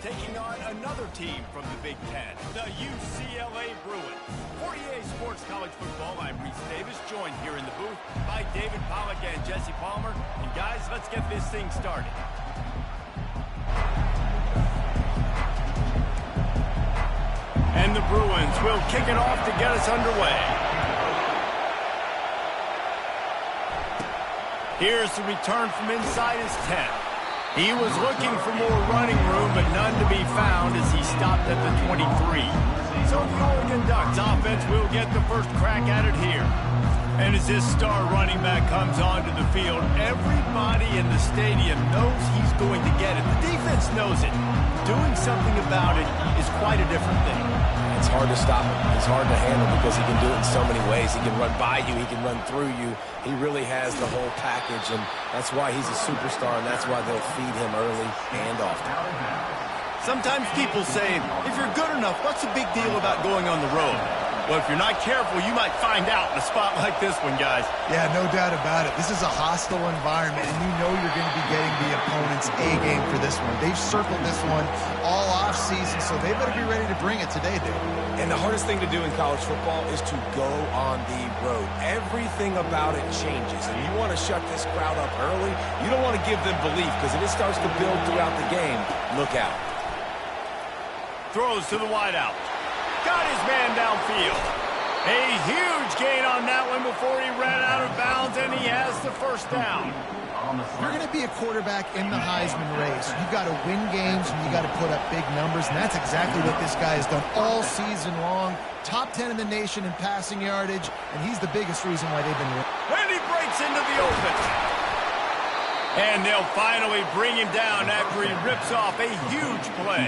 taking on another team from the Big Ten, the UCLA Bruins. For EA Sports College Football, I'm Reese Davis, joined here in the booth by David Pollack and Jesse Palmer. And guys, let's get this thing started. And the Bruins will kick it off to get us underway. Here's the return from inside his 10. He was looking for more running room, but none to be found as he stopped at the 23. So the Oregon Ducks offense will get the first crack at it here. And as this star running back comes onto the field, everybody in the stadium knows he's going to get it. The defense knows it. Doing something about it is quite a different thing. It's hard to stop him. He's hard to handle because he can do it in so many ways. He can run by you. He can run through you. He really has the whole package, and that's why he's a superstar, and that's why they'll feed him early and often. Sometimes people say, if you're good enough, what's the big deal about going on the road? Well, if you're not careful, you might find out in a spot like this one, guys. Yeah, no doubt about it. This is a hostile environment, and you know you're going to be getting the opponent's A-game for this one. They've circled this one all off-season, so they better be ready to bring it today, dude. And the hardest thing to do in college football is to go on the road. Everything about it changes, and you want to shut this crowd up early. You don't want to give them belief, because if it starts to build throughout the game, look out. Throws to the wideout. Got his man downfield. A huge gain on that one before he ran out of bounds, and he has the first down. You're going to be a quarterback in the Heisman race. You've got to win games, and you got to put up big numbers, and that's exactly what this guy has done all season long. Top 10 in the nation in passing yardage, and he's the biggest reason why they've been winning. And he breaks into the open. And they'll finally bring him down after he rips off a huge play.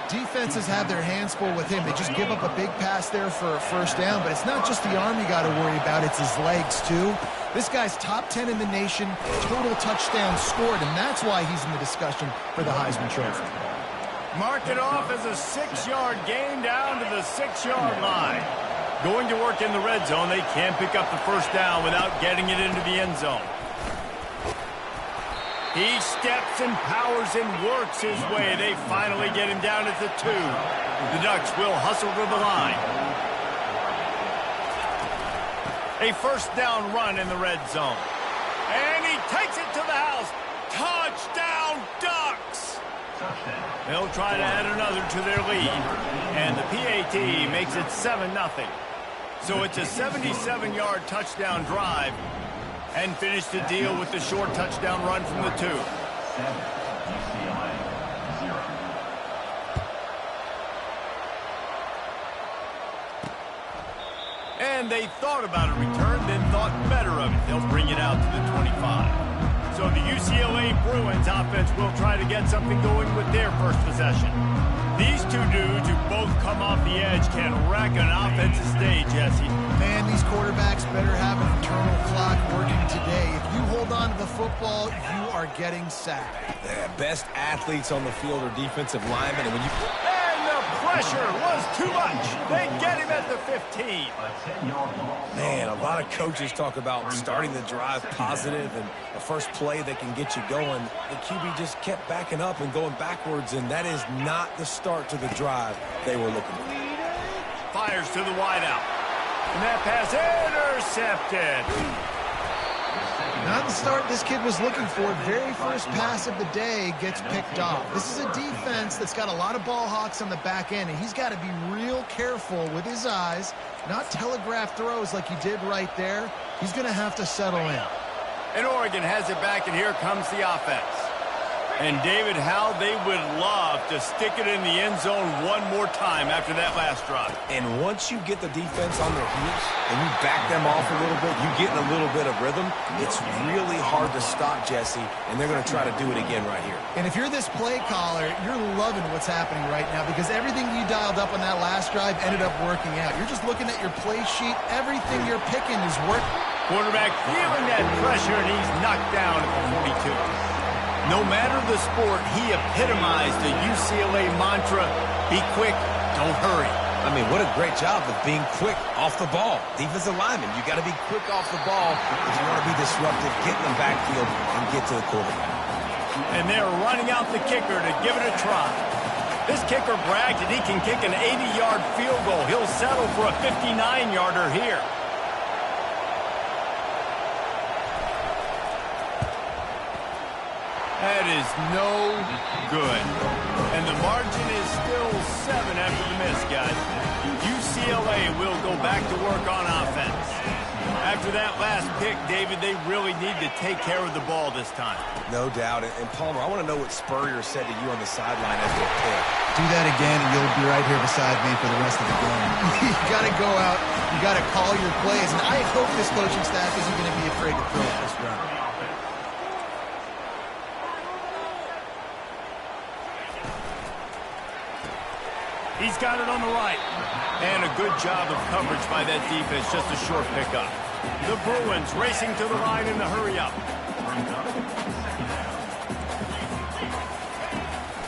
Defenses have their hands full with him. They just give up a big pass there for a first down, but it's not just the arm you got to worry about, it's his legs too. This guy's top 10 in the nation, total touchdowns scored, and that's why he's in the discussion for the Heisman Trophy. Mark it off as a 6-yard gain down to the 6-yard line. Going to work in the red zone, they can't pick up the first down without getting it into the end zone. He steps and powers and works his way. They finally get him down at the 2. The Ducks will hustle to the line. A first down run in the red zone. And he takes it to the house. Touchdown, Ducks! They'll try to add another to their lead. And the PAT makes it 7-0. So it's a 77-yard touchdown drive. And finish the deal with the short touchdown run from the 2. And they thought about a return, then thought better of it. They'll bring it out to the 25. So the UCLA Bruins offense will try to get something going with their first possession. These two dudes who both come off the edge can wreck an offensive stage, Jesse. Man, these quarterbacks better have an internal clock working today. If you hold on to the football, you are getting sacked. The best athletes on the field are defensive linemen, and when you... And the pressure was too much. They get him at the 15. Man, a lot of coaches talk about starting the drive positive and the first play that can get you going. The QB just kept backing up and going backwards, and that is not the start to the drive they were looking for. Fires to the wideout. And that pass intercepted. Not the start this kid was looking for. Very first pass of the day gets picked off. This is a defense that's got a lot of ball hawks on the back end, and he's got to be real careful with his eyes, not telegraph throws like he did right there. He's going to have to settle in. And Oregon has it back, and here comes the offense. And David, how they would love to stick it in the end zone one more time after that last drive. And once you get the defense on their heels and you back them off a little bit, you get in a little bit of rhythm, it's really hard to stop, Jesse, and they're going to try to do it again right here. And if you're this play caller, you're loving what's happening right now because everything you dialed up on that last drive ended up working out. You're just looking at your play sheet. Everything you're picking is working. Quarterback feeling that pressure, and he's knocked down at the 42. No matter the sport, he epitomized the UCLA mantra, be quick, don't hurry. I mean, what a great job of being quick off the ball. Defensive lineman, you got to be quick off the ball if you want to be disruptive, get in the backfield, and get to the quarterback. And they're running out the kicker to give it a try. kicker bragged that he can kick an 80-yard field goal. He'll settle for a 59-yarder here. That is no good. And the margin is still 7 after the miss, guys. UCLA will go back to work on offense. After that last pick, David, they really need to take care of the ball this time. No doubt. And Palmer, I want to know what Spurrier said to you on the sideline after the pick. Do that again, and you'll be right here beside me for the rest of the game. You got to go out. You got to call your plays. And I hope this coaching staff isn't going to be afraid to throw it this round. He's got it on the right. And a good job of coverage by that defense. Just a short pickup. The Bruins racing to the line in the hurry-up.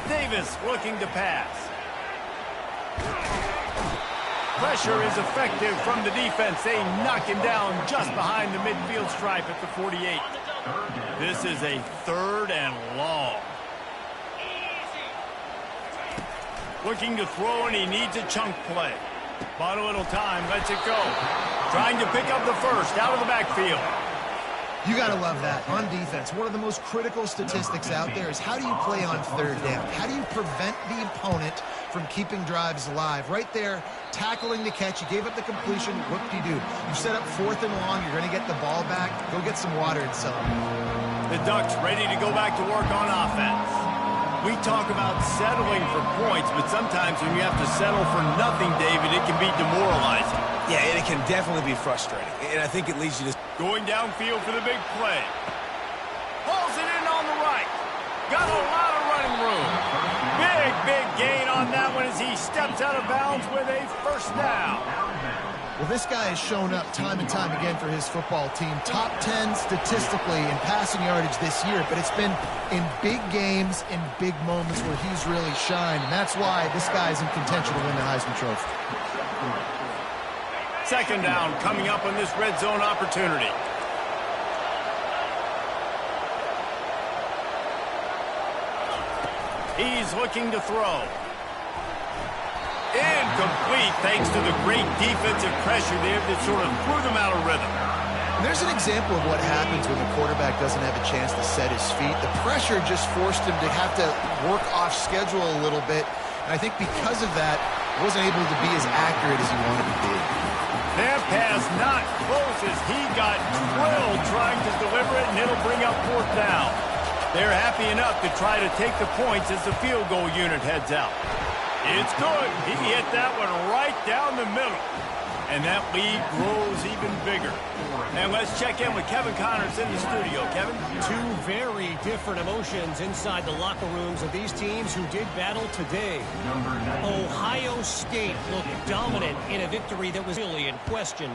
Davis looking to pass. Pressure is effective from the defense. They knock him down just behind the midfield stripe at the 48. This is a 3rd and long. Looking to throw, and he needs a chunk play. Bought a little time, lets it go. Trying to pick up the first out of the backfield. You got to love that. On defense, one of the most critical statistics out there is how do you play on 3rd down? How do you prevent the opponent from keeping drives alive? Right there, tackling the catch. You gave up the completion. What do? You set up 4th and long. You're going to get the ball back. Go get some water and celebrate. The Ducks ready to go back to work on offense. We talk about settling for points, but sometimes when you have to settle for nothing, David, it can be demoralizing. Yeah, and it can definitely be frustrating. And I think it leads you to... Going downfield for the big play. Hauls it in on the right. Got a lot of running room. Big gain on that one as he steps out of bounds with a first down. Well, this guy has shown up time and time again for his football team. Top 10 statistically in passing yardage this year, but it's been in big games, in big moments where he's really shined, and that's why this guy's in contention to win the Heisman Trophy. 2nd down coming up on this red zone opportunity. He's looking to throw. Incomplete thanks to the great defensive pressure there that sort of threw them out of rhythm. And there's an example of what happens when the quarterback doesn't have a chance to set his feet. The pressure just forced him to have to work off schedule a little bit. And I think because of that, he wasn't able to be as accurate as he wanted to be. That pass not close as he got drilled trying to deliver it, and it'll bring up 4th down. They're happy enough to try to take the points as the field goal unit heads out. It's good. He hit that one right down the middle. And that lead grows even bigger. And let's check in with Kevin Connors in the studio. Kevin? 2 very different emotions inside the locker rooms of these teams who did battle today. Ohio State looked dominant in a victory that was really in question.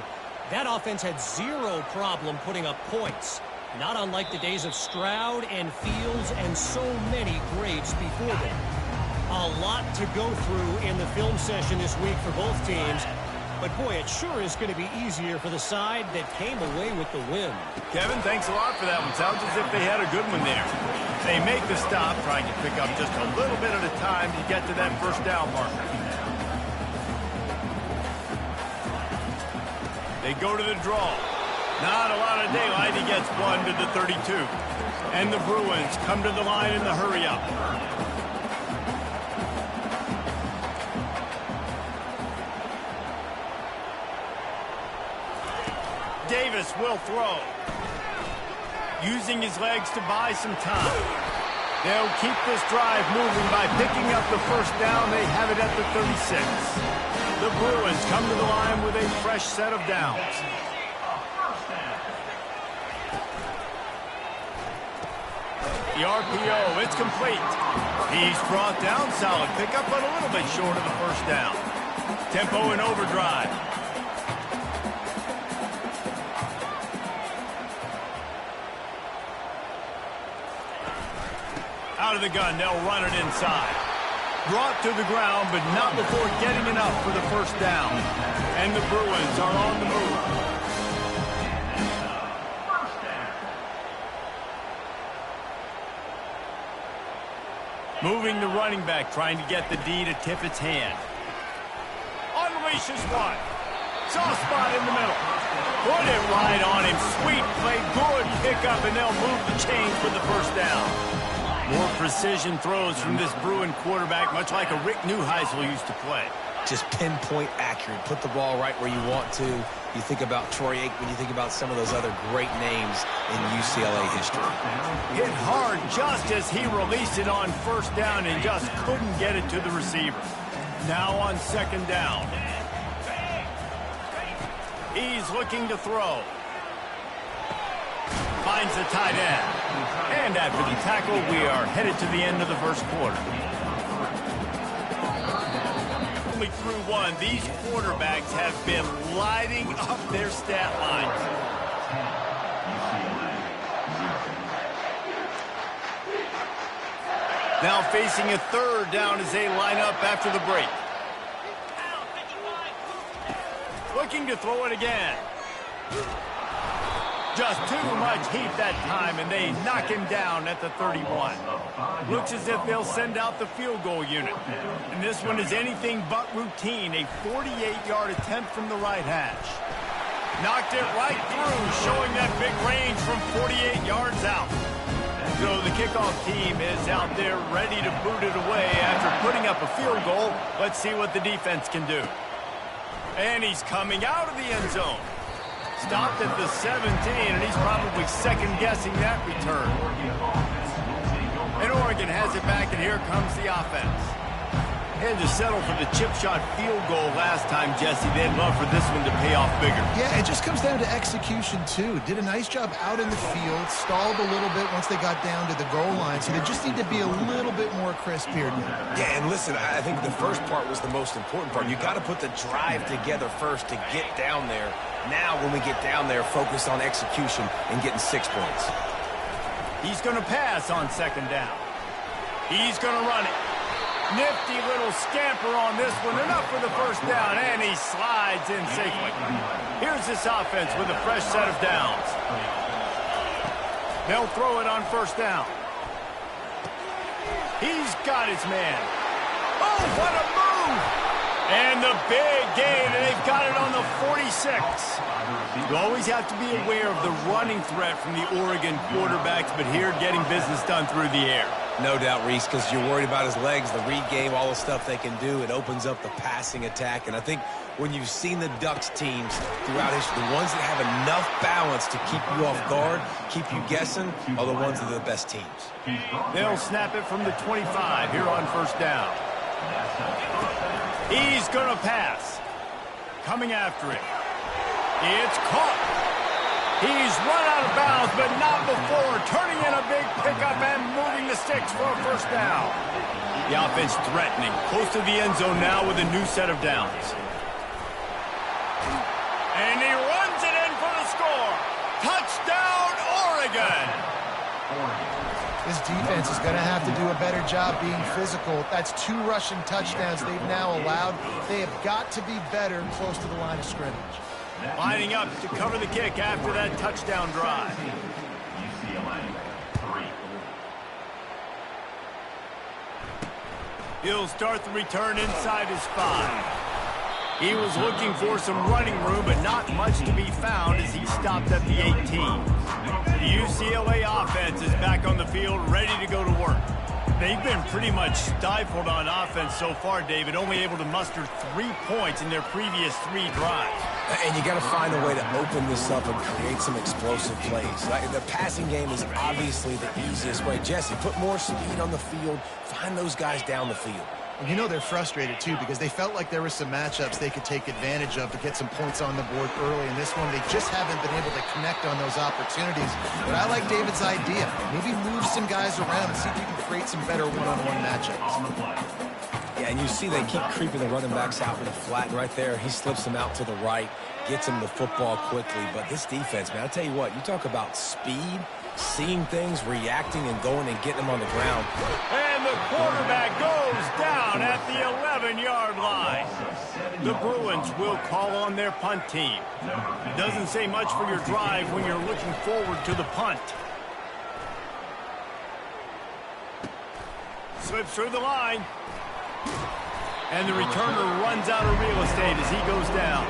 That offense had 0 problem putting up points. Not unlike the days of Stroud and Fields and so many greats before them. A lot to go through in the film session this week for both teams. But, boy, it sure is going to be easier for the side that came away with the win. Kevin, thanks a lot for that one. Sounds as if they had a good one there. They make the stop, trying to pick up just a little bit at a time to get to that first down marker. They go to the draw. Not a lot of daylight. He gets 1 to the 32. And the Bruins come to the line in the hurry-up. Davis will throw. Using his legs to buy some time. They'll keep this drive moving by picking up the first down. They have it at the 36. The Bruins come to the line with a fresh set of downs. The RPO, it's complete. He's brought down, solid pickup, but a little bit short of the first down. Tempo in overdrive. Out of the gun, they'll run it inside. Brought to the ground, but not before getting enough for the first down. And the Bruins are on the move. Moving the running back, trying to get the D to tip its hand. Unleashes one. Soft spot in the middle. Put it right on him. Sweet play, good pickup, and they'll move the chains with the first down. More precision throws from this Bruin quarterback, much like a Rick Neuheisel used to play. Just pinpoint accurate. Put the ball right where you want to. You think about Troy Aikman, you think about some of those other great names in UCLA history. Hit hard just as he released it on first down and just couldn't get it to the receiver. Now on second down. He's looking to throw. Finds the tight end. And after the tackle, we are headed to the end of the first quarter. Only through one, these quarterbacks have been lighting up their stat lines. Now facing a third down as they line up after the break. Looking to throw it again. Just too much heat that time, and they knock him down at the 31. Looks as if they'll send out the field goal unit. And this one is anything but routine, a 48-yard attempt from the right hash. Knocked it right through, showing that big range from 48 yards out. So the kickoff team is out there ready to boot it away after putting up a field goal. Let's see what the defense can do. And he's coming out of the end zone. Stopped at the 17, and he's probably second-guessing that return. And Oregon has it back, and here comes the offense. Had to settle for the chip shot field goal last time, Jesse. They'd love for this one to pay off bigger. Yeah, it just comes down to execution, too. Did a nice job out in the field, stalled a little bit once they got down to the goal line, so they just need to be a little bit more crisp here. Yeah, and listen, I think the first part was the most important part. You got to put the drive together first to get down there. Now, when we get down there, focus on execution and getting 6 points. He's going to pass on second down. He's going to run it. Nifty little scamper on this one. Enough for the first down, and he slides in safely. Here's this offense with a fresh set of downs. They'll throw it on first down. He's got his man. Oh, what a move! And the big gain, and they've got it on the 46. You always have to be aware of the running threat from the Oregon quarterbacks, but here getting business done through the air. No doubt, Reese, because you're worried about his legs, the read game, all the stuff they can do. It opens up the passing attack. And I think when you've seen the Ducks teams throughout history, the ones that have enough balance to keep you off guard, keep you guessing, are the ones that are the best teams. They'll snap it from the 25 here on first down. He's going to pass. Coming after it. It's caught. He's run out of bounds, but not before. Turning in a big pickup and moving the sticks for a first down. The offense threatening. Close to the end zone now with a new set of downs. And he runs it in for the score. Touchdown, Oregon. This defense is going to have to do a better job being physical. That's 2 rushing touchdowns they've now allowed. They have got to be better close to the line of scrimmage. Lining up to cover the kick after that touchdown drive. UCLA 3. He'll start the return inside his 5. He was looking for some running room, but not much to be found as he stopped at the 18. The UCLA offense is back on the field, ready to go to work. They've been pretty much stifled on offense so far, David, only able to muster 3 points in their previous 3 drives. And you got to find a way to open this up and create some explosive plays. Like, the passing game is obviously the easiest way. Jesse, put more speed on the field. Find those guys down the field. And you know they're frustrated, too, because they felt like there were some matchups they could take advantage of to get some points on the board early. In this one, they just haven't been able to connect on those opportunities. But I like David's idea. Maybe move some guys around and see if you can create some better one-on-one matchups. Yeah, and you see they keep creeping the running backs out in the flat right there. He slips them out to the right, gets them the football quickly. But this defense, man, I'll tell you what, you talk about speed, seeing things, reacting, and going and getting them on the ground. And the quarterback goes down at the 11-yard line. The Bruins will call on their punt team. It doesn't say much for your drive when you're looking forward to the punt. Slips through the line. And the returner runs out of real estate as he goes down.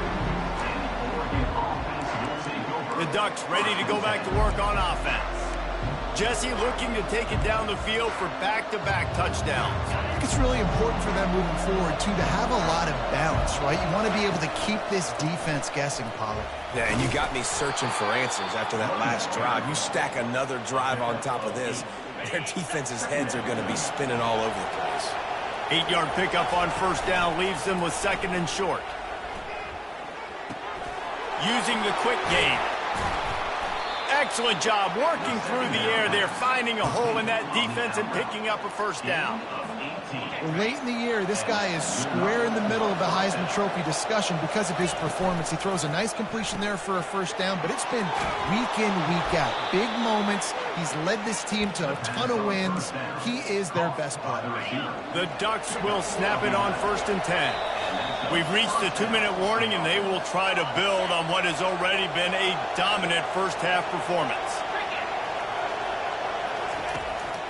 The Ducks ready to go back to work on offense. Jesse looking to take it down the field for back-to-back touchdowns. I think it's really important for them moving forward, too, to have a lot of balance, right? You want to be able to keep this defense guessing, Pollard. Yeah, and you got me searching for answers after that last drive. You stack another drive on top of this, their defense's heads are going to be spinning all over the place. 8-yard pickup on first down leaves them with second and short. Using the quick game. Excellent job working through the air there, finding a hole in that defense and picking up a first down. Well, late in the year, this guy is square in the middle of the Heisman Trophy discussion because of his performance. He throws a nice completion there for a first down, but it's been week in, week out. Big moments. He's led this team to a ton of wins. He is their best player. The Ducks will snap it on first and 10. We've reached the 2-minute warning, and they will try to build on what has already been a dominant first-half performance.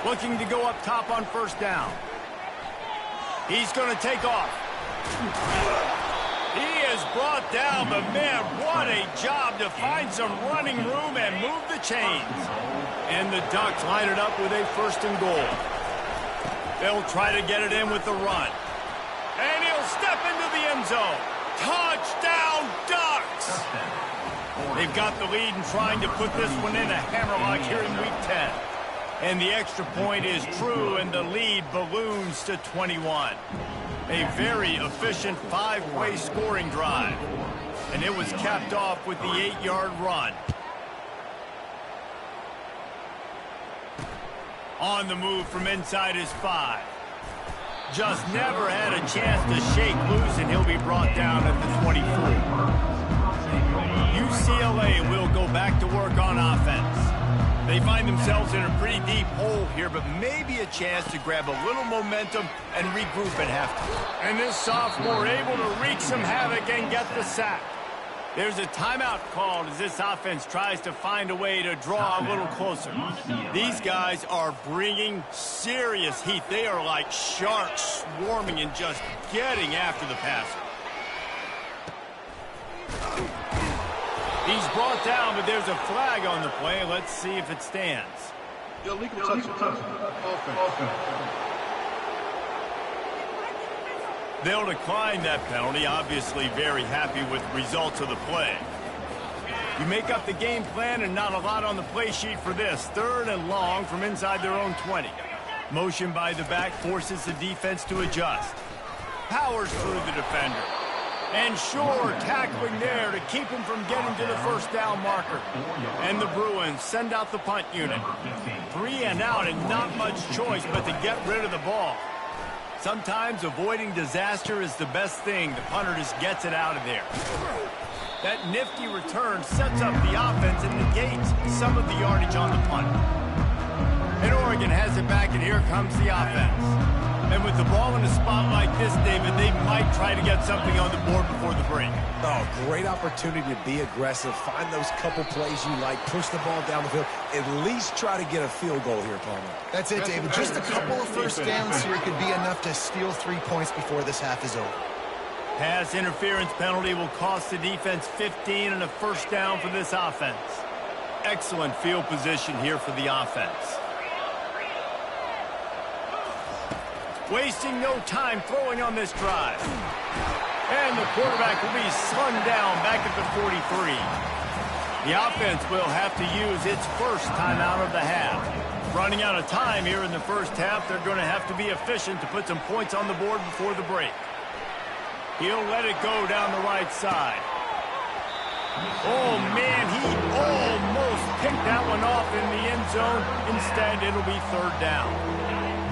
Looking to go up top on first down. He's going to take off. He is brought down, but man, what a job to find some running room and move the chains. And the Ducks line it up with a first and goal. They'll try to get it in with the run. And he'll step into the end zone. Touchdown, Ducks! They've got the lead and trying to put this one in a hammerlock here in Week 10. And the extra point is true, and the lead balloons to 21. A very efficient 5-way scoring drive. And it was capped off with the 8-yard run. On the move from inside his 5. Just never had a chance to shake loose, and he'll be brought down at the 24. UCLA will go back to work on offense. They find themselves in a pretty deep hole here, but maybe a chance to grab a little momentum and regroup at halftime. And this sophomore able to wreak some havoc and get the sack. There's a timeout called as this offense tries to find a way to draw a little closer. These guys are bringing serious heat. They are like sharks swarming and just getting after the passer. He's brought down, but there's a flag on the play. Let's see if it stands. Illegal touch. Offense. They'll decline that penalty, obviously very happy with the results of the play. You make up the game plan and not a lot on the play sheet for this. 3rd and long from inside their own 20. Motion by the back forces the defense to adjust. Powers through the defender. And sure, tackling there to keep him from getting to the first down marker. And the Bruins send out the punt unit. 3 and out and not much choice but to get rid of the ball. Sometimes avoiding disaster is the best thing. The punter just gets it out of there. That nifty return sets up the offense and negates some of the yardage on the punt. And Oregon has it back, and here comes the offense. And with the ball in a spot like this, David, they might try to get something on the board before the break. Oh, great opportunity to be aggressive. Find those couple plays you like. Push the ball down the field. At least try to get a field goal here, Palmer. That's it, David. Just a couple of first downs here could be enough to steal 3 points before this half is over. Pass interference penalty will cost the defense 15 and a first down for this offense. Excellent field position here for the offense. Wasting no time throwing on this drive. And the quarterback will be slung down back at the 43. The offense will have to use its first timeout of the half. Running out of time here in the first half, they're going to have to be efficient to put some points on the board before the break. He'll let it go down the right side. Oh, man, he almost picked that one off in the end zone. Instead, it'll be 3rd down.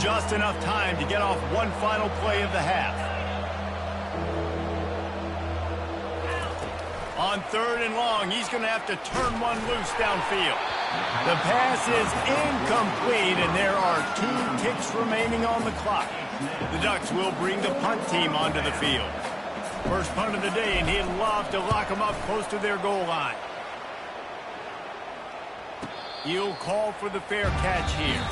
Just enough time to get off one final play of the half. On 3rd and long, he's going to have to turn one loose downfield. The pass is incomplete, and there are 2 ticks remaining on the clock. The Ducks will bring the punt team onto the field. First punt of the day, and he'd love to lock them up close to their goal line. He'll call for the fair catch here.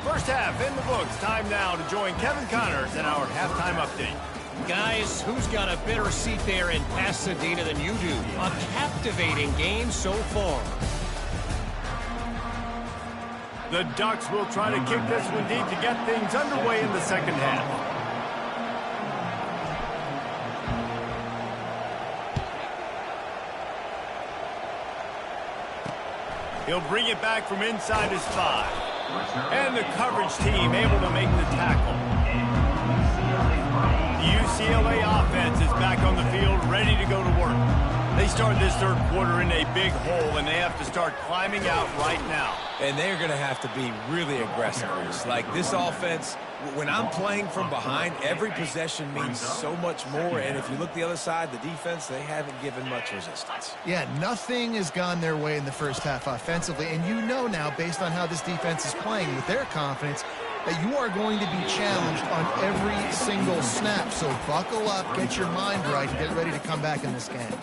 First half in the books. Time now to join Kevin Connors in our halftime update. Guys, who's got a better seat there in Pasadena than you do? A captivating game so far. The Ducks will try to kick this one deep to get things underway in the second half. He'll bring it back from inside his 5. And the coverage team able to make the tackle. The UCLA offense is back on the field, ready to go to work. They start this third quarter in a big hole, and they have to start climbing out right now. And they're going to have to be really aggressive. Like this offense, when I'm playing from behind, every possession means so much more. And if you look the other side, the defense, they haven't given much resistance. Yeah, nothing has gone their way in the first half offensively. And you know now, based on how this defense is playing with their confidence, that you are going to be challenged on every single snap. So buckle up, get your mind right, and get ready to come back in this game.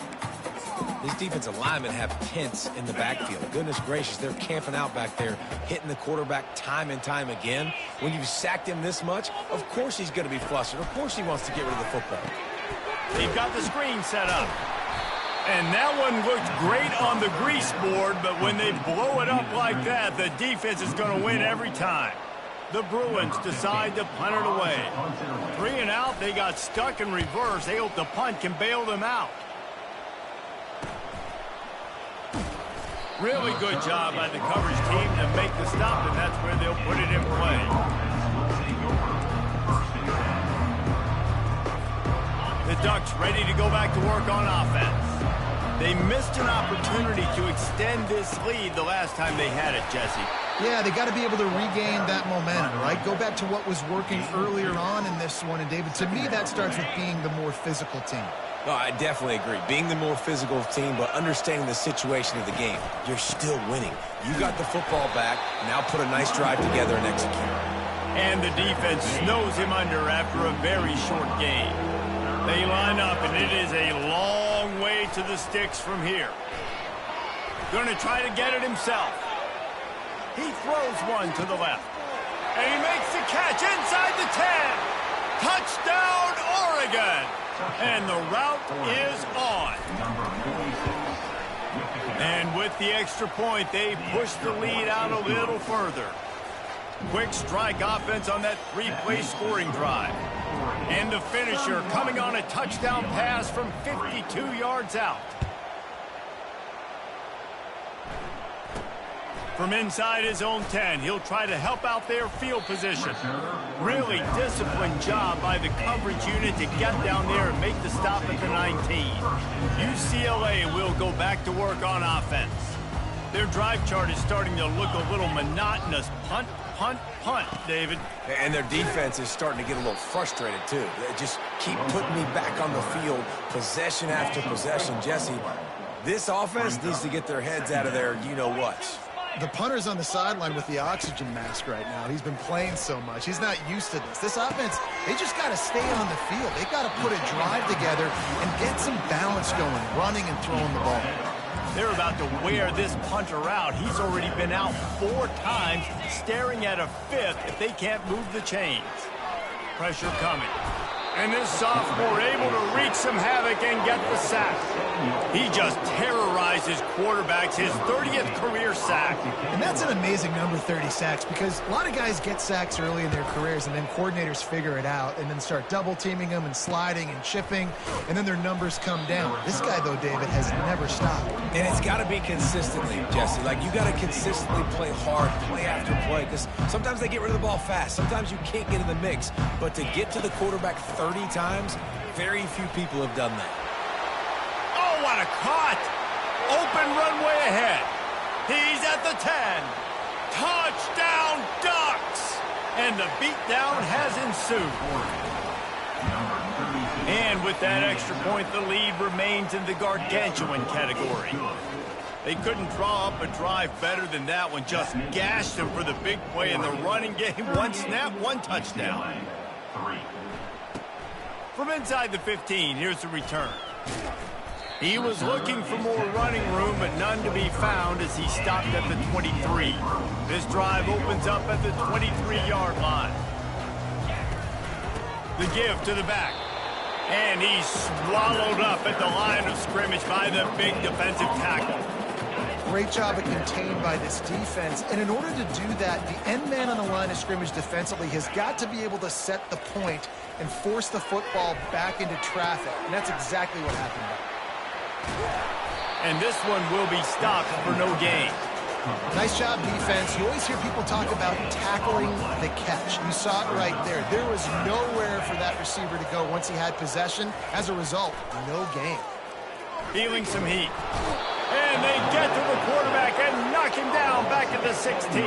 These defensive linemen have tents in the backfield. Goodness gracious, they're camping out back there, hitting the quarterback time and time again. When you've sacked him this much, of course he's going to be flustered. Of course he wants to get rid of the football. They've got the screen set up. And that one looked great on the grease board, but when they blow it up like that, the defense is going to win every time. The Bruins decide to punt it away. 3 and out, they got stuck in reverse. They hope the punt can bail them out. Really good job by the coverage team to make the stop, and that's where they'll put it in play. The Ducks ready to go back to work on offense. They missed an opportunity to extend this lead the last time they had it, Jesse. Yeah, they got to be able to regain that momentum, right? Go back to what was working earlier on in this one. And, David, to me, that starts with being the more physical team. No, I definitely agree. Being the more physical team, but understanding the situation of the game. You're still winning. You got the football back. Now put a nice drive together and execute. And the defense snows him under after a very short game. They line up, and it is a long way to the sticks from here. Going to try to get it himself. He throws one to the left. And he makes the catch inside the 10. Touchdown, Oregon. And the route is on. And with the extra point, they push the lead out a little further. Quick strike offense on that 3-play scoring drive. And the finisher coming on a touchdown pass from 52 yards out. From inside his own 10, he'll try to help out their field position. Really disciplined job by the coverage unit to get down there and make the stop at the 19. UCLA will go back to work on offense. Their drive chart is starting to look a little monotonous. Punt, punt, punt, David. And their defense is starting to get a little frustrated, too. They just keep putting me back on the field, possession after possession. Jesse, this offense needs to get their heads out of their you-know-what. The punter's on the sideline with the oxygen mask right now. He's been playing so much. He's not used to this. This offense, they just got to stay on the field. They got to put a drive together and get some balance going, running and throwing the ball. They're about to wear this punter out. He's already been out 4 times, staring at a 5th if they can't move the chains. Pressure coming. And this sophomore able to wreak some havoc and get the sack. He just terrorizes quarterbacks, his 30th career sack. And that's an amazing number, 30 sacks, because a lot of guys get sacks early in their careers, and then coordinators figure it out and then start double-teaming them and sliding and chipping, and then their numbers come down. This guy, though, David, has never stopped. And it's got to be consistently, Jesse. Like, you got to consistently play hard, play after play, because sometimes they get rid of the ball fast. Sometimes you can't get in the mix. But to get to the quarterback 30 times, very few people have done that. Oh, what a caught! Open runway ahead. He's at the 10. Touchdown, Ducks! And the beatdown has ensued. And with that extra point, the lead remains in the gargantuan category. They couldn't draw up a drive better than that one. Just gashed them for the big play in the running game. 1 snap, 1 touchdown. From inside the 15, here's the return. He was looking for more running room, but none to be found as he stopped at the 23. This drive opens up at the 23-yard line. The give to the back. And he's swallowed up at the line of scrimmage by the big defensive tackle. Great job of contained by this defense. And in order to do that, the end man on the line of scrimmage defensively has got to be able to set the point and force the football back into traffic. And that's exactly what happened there. And this one will be stopped for no gain. Nice job, defense. You always hear people talk about tackling the catch. You saw it right there. There was nowhere for that receiver to go once he had possession. As a result, no gain. Feeling some heat. And they get to the quarterback and knock him down back at the 16.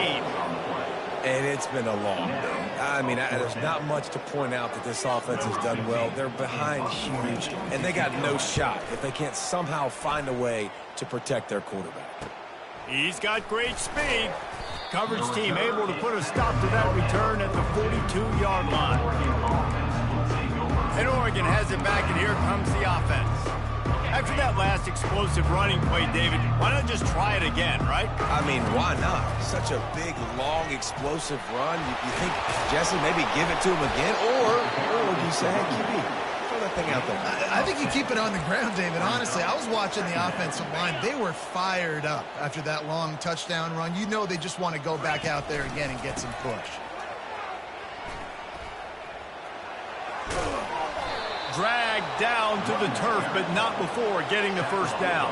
And it's been a long day. I mean, there's not much to point out that this offense has done well. They're behind huge, and they got no shot if they can't somehow find a way to protect their quarterback. He's got great speed. Coverage team able to put a stop to that return at the 42-yard line. And Oregon has it back, and here comes the offense. After that last explosive running play, David, why not just try it again, right? I mean, why not? Such a big, long, explosive run. You think, Jesse, maybe give it to him again? Or would you say, hey, QB, throw that thing out there? I think you keep it on the ground, David. Honestly, I was watching the offensive line. They were fired up after that long touchdown run. You know they just want to go back out there again and get some push. Dragged down to the turf, but not before getting the first down.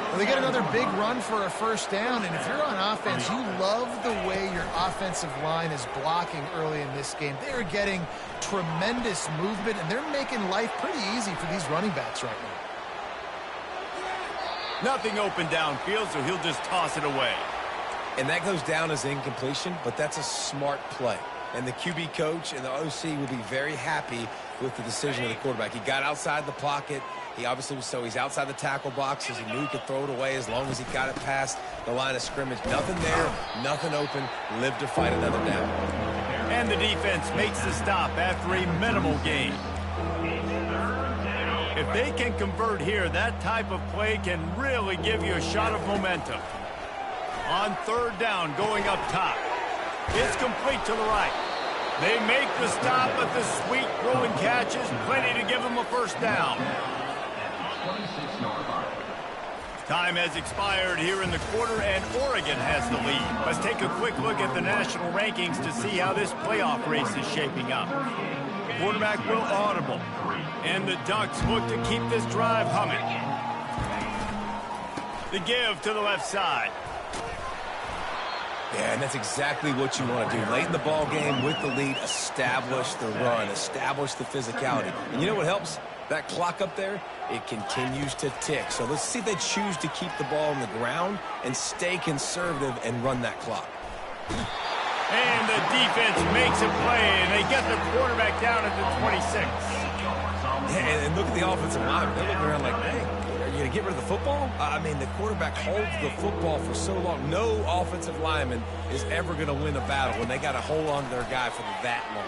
Well, they get another big run for a first down, and if you're on offense, you love the way your offensive line is blocking early in this game. They are getting tremendous movement, and they're making life pretty easy for these running backs right now. Nothing open downfield, so he'll just toss it away. And that goes down as incompletion, but that's a smart play. And the QB coach and the OC will be very happy with the decision of the quarterback. He got outside the pocket. He obviously was so he's outside the tackle boxes. He knew he could throw it away as long as he got it past the line of scrimmage. Nothing there, nothing open. Live to fight another down. And the defense makes the stop after a minimal gain. If they can convert here, that type of play can really give you a shot of momentum. On third down, going up top. It's complete to the right. They make the stop, but the sweet throwing catch is plenty to give them a first down. Time has expired here in the quarter, and Oregon has the lead. Let's take a quick look at the national rankings to see how this playoff race is shaping up. Quarterback will audible, and the Ducks look to keep this drive humming. The give to the left side. Yeah, and that's exactly what you want to do. Late in the ball game with the lead, establish the run, establish the physicality. And you know what helps? That clock up there, it continues to tick. So let's see if they choose to keep the ball on the ground and stay conservative and run that clock. And the defense makes a play, and they get the quarterback down at the 26. And look at the offensive line. They're looking around like, hey, are you going to get rid of the football? I mean, the quarterback holds the football for so long. No offensive lineman is ever going to win a battle when they got to hold on to their guy for that long.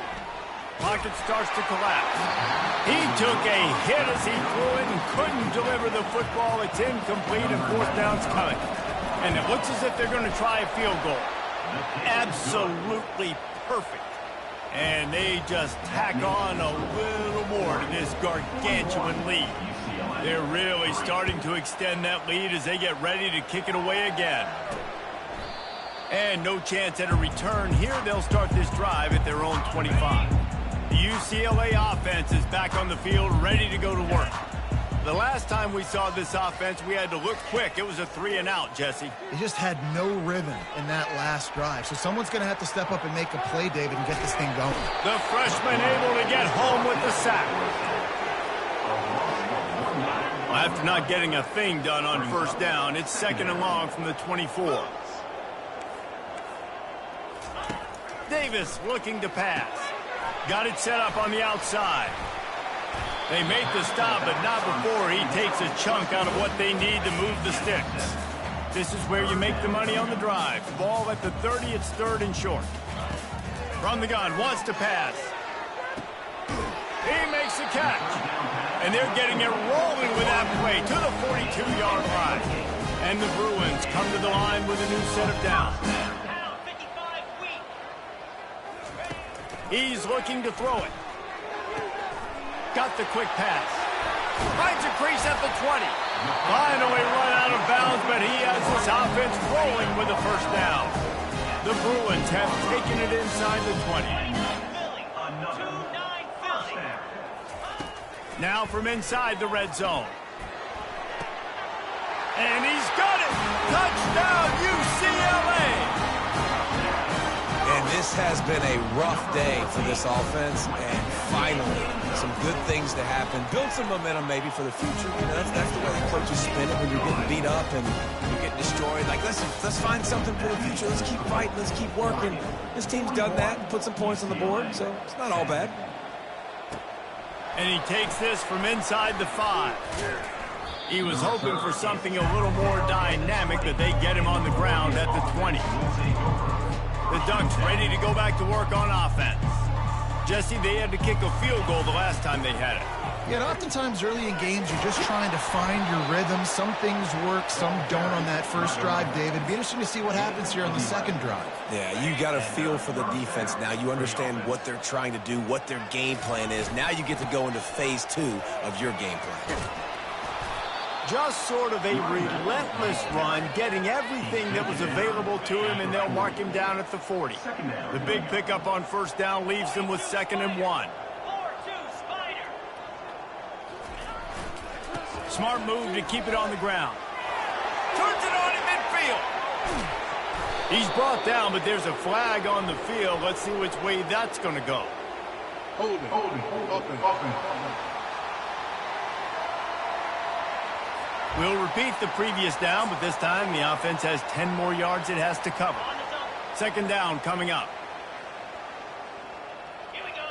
Pocket starts to collapse. He took a hit as he threw it and couldn't deliver the football. It's incomplete, and fourth down's coming. And it looks as if they're going to try a field goal. Absolutely perfect. And they just tack on a little more to this gargantuan lead. They're really starting to extend that lead as they get ready to kick it away again. And no chance at a return here. They'll start this drive at their own 25. The UCLA offense is back on the field, ready to go to work. The last time we saw this offense, we had to look quick. It was a 3-and-out, Jesse. They just had no rhythm in that last drive. So someone's going to have to step up and make a play, David, and get this thing going. The freshman able to get home with the sack. Well, after not getting a thing done on first down, it's second and long from the 24. Davis looking to pass. Got it set up on the outside. They make the stop, but not before he takes a chunk out of what they need to move the sticks. This is where you make the money on the drive. Ball at the 30, it's third and short. From the gun, wants to pass. He makes the catch. And they're getting it rolling with that play to the 42-yard line. And the Bruins come to the line with a new set of downs. He's looking to throw it. Got the quick pass. Finds a crease at the 20. Finally run out of bounds, but he has his offense rolling with a first down. The Bruins have taken it inside the 20. Now from inside the red zone. And he's got it! Touchdown, UCLA! And this has been a rough day for this offense, and finally, some good things to happen. Build some momentum maybe for the future. You know, that's the way the coaches spin it when you're getting beat up and you're getting destroyed. Like, let's find something for the future. Let's keep fighting. Let's keep working. This team's done that and put some points on the board, so it's not all bad. And he takes this from inside the 5. He was hoping for something a little more dynamic, but they get him on the ground at the 20. The Ducks ready to go back to work on offense. Jesse, they had to kick a field goal the last time they had it. Yeah, and oftentimes early in games, you're just trying to find your rhythm. Some things work, some don't on that first drive, David. It'd be interesting to see what happens here on the second drive. Yeah, you got a feel for the defense now. You understand what they're trying to do, what their game plan is. Now you get to go into phase 2 of your game plan. Just sort of a relentless run, getting everything that was available to him, and they'll mark him down at the 40. The big pickup on first down leaves them with 2nd and 1. Smart move to keep it on the ground. Turns it on in midfield. He's brought down, but there's a flag on the field. Let's see which way that's going to go. Holding. Offense. We'll repeat the previous down, but this time the offense has 10 more yards it has to cover. 2nd down coming up. Here we go.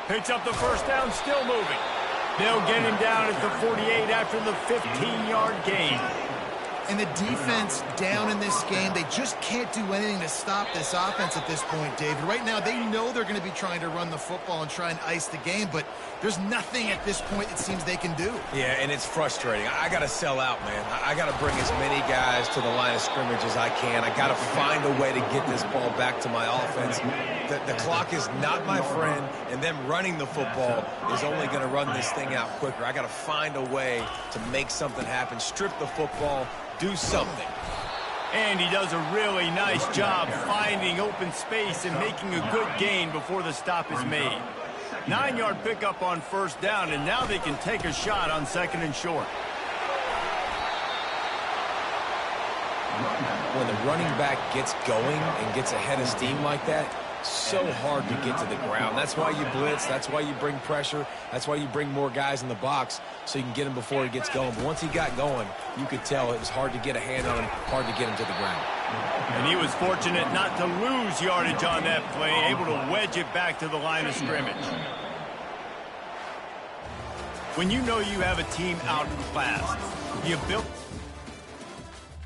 Picks up the first down, still moving. They'll get him down at the 48 after the 15-yard gain. And the defense down in this game, they just can't do anything to stop this offense at this point, David. Right now, they know they're going to be trying to run the football and try and ice the game, but there's nothing at this point it seems they can do. Yeah, and it's frustrating. I got to sell out, man. I got to bring as many guys to the line of scrimmage as I can. I got to find a way to get this ball back to my offense. The clock is not my friend, and them running the football is only going to run this thing out quicker. I got to find a way to make something happen, strip the football, do something. And he does a really nice job finding open space and making a good gain before the stop is made. 9-yard pickup on first down, and now they can take a shot on 2nd and short. When the running back gets going and gets ahead of steam like that, so hard to get to the ground. That's why you blitz. That's why you bring pressure. That's why you bring more guys in the box so you can get him before he gets going. But once he got going, you could tell it was hard to get a hand on him, hard to get him to the ground. And he was fortunate not to lose yardage on that play, able to wedge it back to the line of scrimmage. When you know you have a team outclassed, the ability